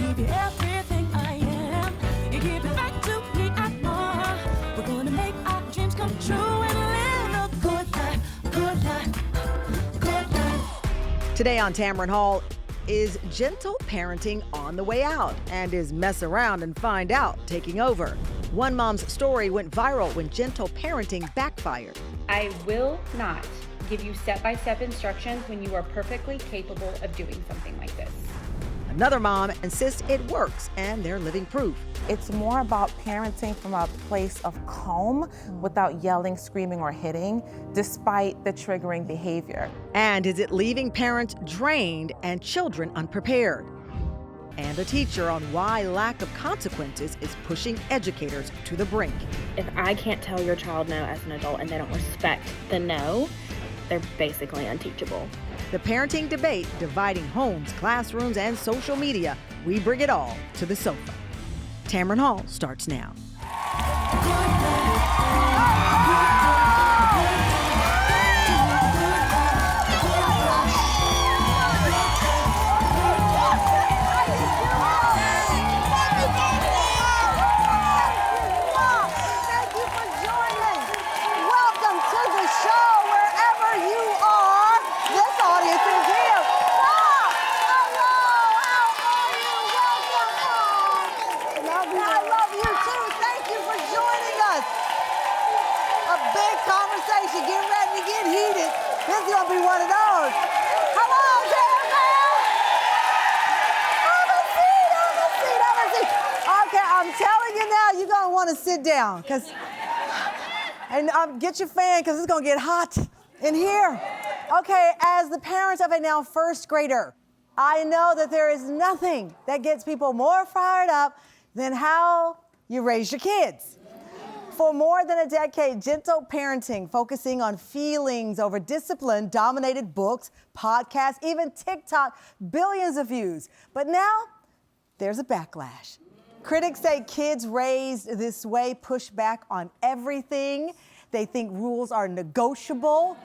give you everything I am. You give it back to me and more. We're gonna make our dreams come true and live a good life, good life, good life. Today on Tamron Hall, is gentle parenting on the way out? And is mess around and find out taking over? One mom's story went viral when gentle parenting backfired. I will not give you step-by-step instructions when you are perfectly capable of doing something like this. Another mom insists it works, and they're living proof. It's more about parenting from a place of calm without yelling, screaming, or hitting, despite the triggering behavior. And is it leaving parents drained and children unprepared? And a teacher on why lack of consequences is pushing educators to the brink. If I can't tell your child no as an adult and they don't respect the no, they're basically unteachable. The parenting debate dividing homes, classrooms, and social media. We bring it all to the sofa. Tamron Hall starts now. Get ready to get heated. This is gonna be one of those. Hello, have a seat. Okay, I'm telling you now, you're gonna want to sit down, and get your fan, because it's gonna get hot in here. Okay, as the parent of a now first grader, I know that there is nothing that gets people more fired up than how you raise your kids. For more than a decade, gentle parenting, focusing on feelings over discipline, dominated books, podcasts, even TikTok, billions of views. But now, there's a backlash. Critics say kids raised this way push back on everything. They think rules are negotiable,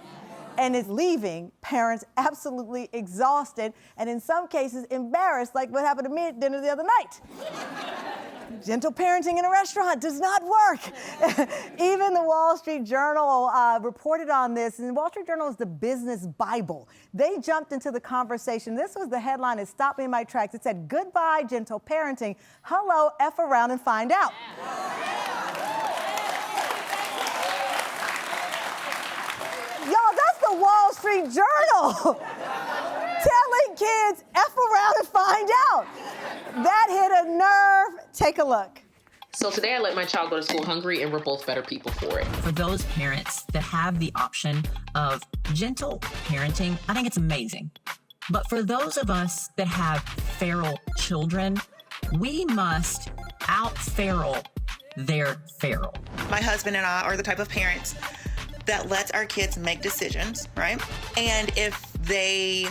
and is leaving parents absolutely exhausted, and in some cases embarrassed, like what happened to me at dinner the other night. Gentle parenting in a restaurant does not work. Even the Wall Street Journal reported on this, and the Wall Street Journal is the business Bible. They jumped into the conversation. This was the headline that stopped me in my tracks. It said, "Goodbye, gentle parenting. Hello, F around and find out." Y'all, that's the Wall Street Journal telling kids F around and find out. That hit a nerve. Take a look. So today I let my child go to school hungry, and we're both better people for it. For those parents that have the option of gentle parenting, I think it's amazing. But for those of us that have feral children, we must out-feral their feral. My husband and I are the type of parents that lets our kids make decisions, right? And if they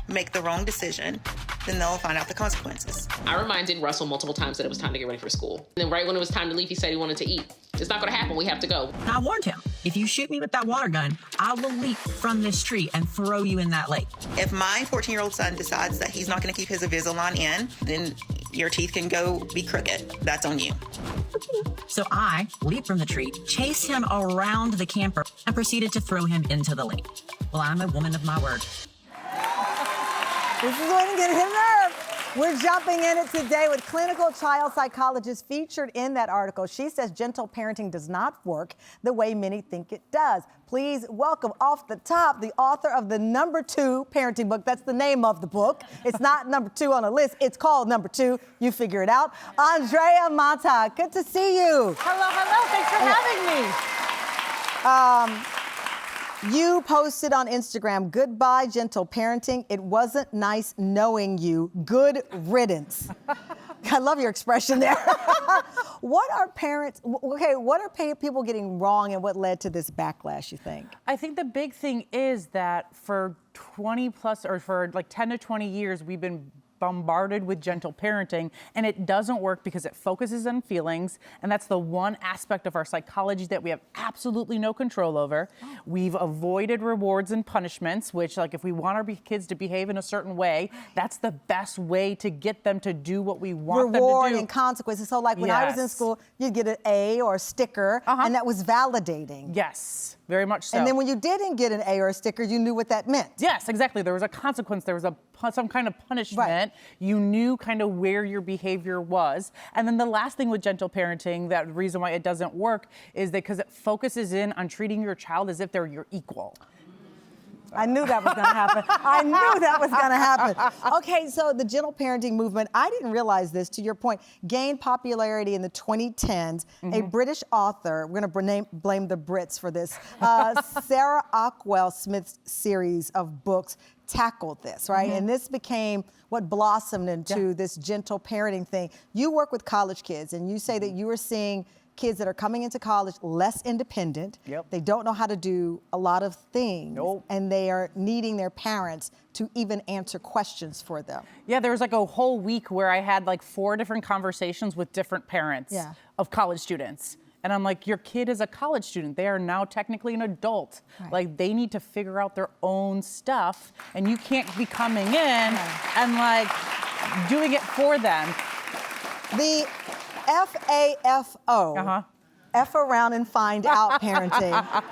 make the wrong decision, then they'll find out the consequences. I reminded Russell multiple times that it was time to get ready for school. And then right when it was time to leave, he said he wanted to eat. It's not gonna happen, we have to go. I warned him, if you shoot me with that water gun, I will leap from this tree and throw you in that lake. If my 14-year-old son decides that he's not gonna keep his Invisalign in, then your teeth can go be crooked. That's on you. So I leaped from the tree, chased him around the camper, and proceeded to throw him into the lake. Well, I'm a woman of my word. This is going to get him nerve. We're jumping in it today with clinical child psychologist featured in that article. She says gentle parenting does not work the way many think it does. Please welcome off the top the author of the #2 parenting book. That's the name of the book. It's not #2 on a list. It's called #2. You figure it out. Andrea Mata, good to see you. Hello. Thanks for having me. You posted on Instagram, "Goodbye, gentle parenting. It wasn't nice knowing you. Good riddance." I love your expression there. What are people getting wrong, and what led to this backlash, you think? I think the big thing is that for 20 plus, or for like 10 to 20 years, we've been bombarded with gentle parenting, and it doesn't work because it focuses on feelings, and that's the one aspect of our psychology that we have absolutely no control over. We've avoided rewards and punishments, which, like, if we want our kids to behave in a certain way, that's the best way to get them to do what we want them to do. Reward and consequences. So, like, when I was in school, you'd get an A or a sticker, and that was validating. Yes, very much so. And then when you didn't get an A or a sticker, you knew what that meant. Yes, exactly. There was a consequence. There was some kind of punishment. Right. You knew kind of where your behavior was. And then the last thing with gentle parenting, that reason why it doesn't work, is that because it focuses in on treating your child as if they're your equal. I knew that was going to happen. I knew that was going to happen. Okay, so the gentle parenting movement, I didn't realize this, to your point, gained popularity in the 2010s. A British author, we're going to blame the Brits for this, Sarah Ockwell Smith's series of books tackled this, right? And this became what blossomed into this gentle parenting thing. You work with college kids, and you say that you are seeing kids that are coming into college less independent. They don't know how to do a lot of things, and they are needing their parents to even answer questions for them. Yeah, there was like a whole week where I had like 4 different conversations with different parents of college students. And I'm like, your kid is a college student. They are now technically an adult. Like, they need to figure out their own stuff, and you can't be coming in and like doing it for them. The FAFO, F around and find out parenting.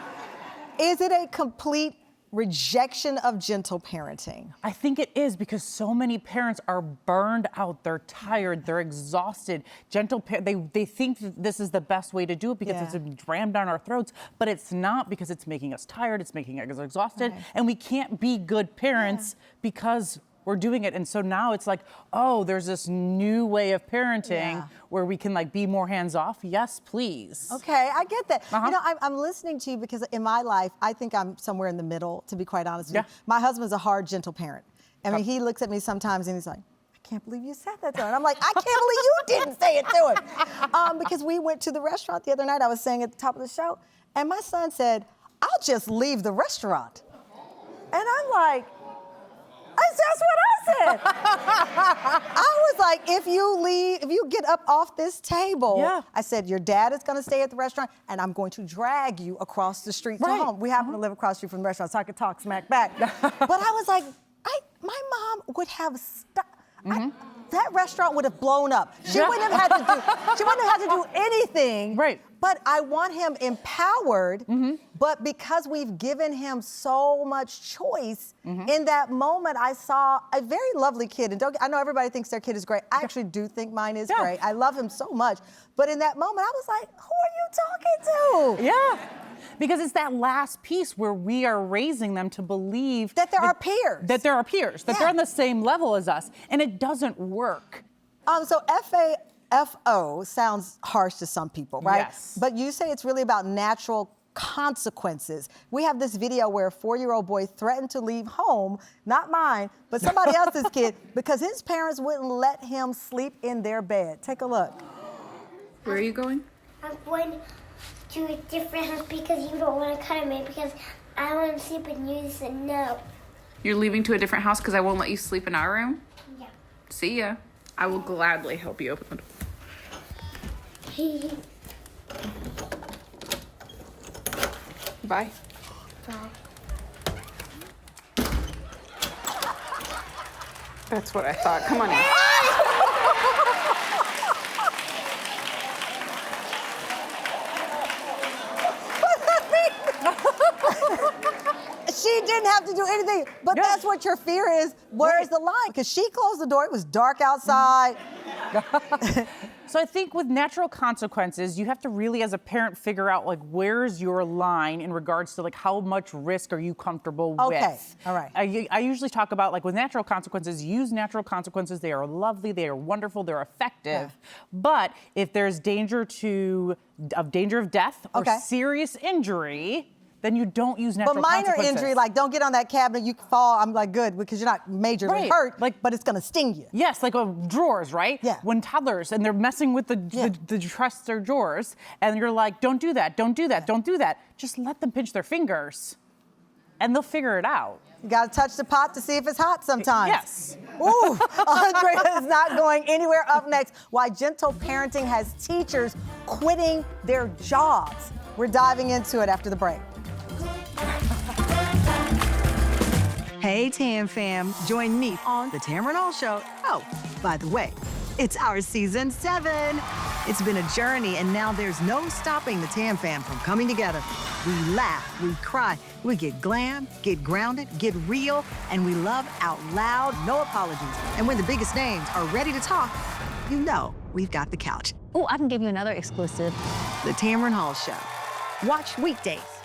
Is it a complete rejection of gentle parenting? I think it is, because so many parents are burned out. They're tired. They're exhausted. They think that this is the best way to do it because it's rammed down our throats, but it's not, because it's making us tired. It's making us exhausted, and we can't be good parents because we're doing it. And so now it's like, oh, there's this new way of parenting where we can like be more hands off. Yes, please. Okay, I get that. You know, I'm listening to you because in my life, I think I'm somewhere in the middle, to be quite honest with you. My husband's a hard, gentle parent. I mean, he looks at me sometimes and he's like, I can't believe you said that to him. And I'm like, I can't believe you didn't say it to him. Because we went to the restaurant the other night, I was saying at the top of the show, and my son said, I'll just leave the restaurant. And I'm like, that's what I said. I was like, if you get up off this table, I said, your dad is gonna stay at the restaurant and I'm going to drag you across the street to home. We happen to live across the street from the restaurant, so I could talk smack back. But I was like, my mom would have stopped. That restaurant would have blown up. She wouldn't have had to do anything. But I want him empowered, but because we've given him so much choice, in that moment I saw a very lovely kid. And I know everybody thinks their kid is great. I actually do think mine is great. I love him so much. But in that moment I was like, who are you talking to? Because it's that last piece where we are raising them to believe that they're our peers. That they're our peers, that they're on the same level as us. And it doesn't work. So FAFO sounds harsh to some people, right? But you say it's really about natural consequences. We have this video where a 4-year-old boy threatened to leave home, not mine, but somebody else's kid, because his parents wouldn't let him sleep in their bed. Take a look. Where are you going? I'm going to a different house because you don't want to come in, because I want to sleep and you said no. You're leaving to a different house because I won't let you sleep in our room? Yeah. See ya. I will gladly help you open the door. Bye. Bye. That's what I thought. Come on in. She didn't have to do anything, but that's what your fear is. Where's the line? Because she closed the door, it was dark outside. So I think with natural consequences, you have to really, as a parent, figure out like, where's your line in regards to like, how much risk are you comfortable with? All right. I usually talk about like with natural consequences, use natural consequences. They are lovely, they are wonderful, they're effective. But if there's danger of death or serious injury, then you don't use natural consequences. But minor injury, like don't get on that cabinet, you fall, I'm like, good, because you're not majorly hurt, but it's gonna sting you. Yes, like drawers, right? When toddlers, and they're messing with the dresser drawers, and you're like, don't do that, don't do that, don't do that. Just let them pinch their fingers, and they'll figure it out. You gotta touch the pot to see if it's hot sometimes. Yes. Ooh, Andrea is not going anywhere. Up next, why gentle parenting has teachers quitting their jobs. We're diving into it after the break. Hey, Tam fam. Join me on the Tamron Hall Show. Oh, by the way, it's our season 7. It's been a journey, and now there's no stopping the Tam fam from coming together. We laugh, we cry, we get glam, get grounded, get real, and we love out loud, no apologies. And when the biggest names are ready to talk, you know we've got the couch. Oh, I can give you another exclusive. The Tamron Hall Show. Watch weekdays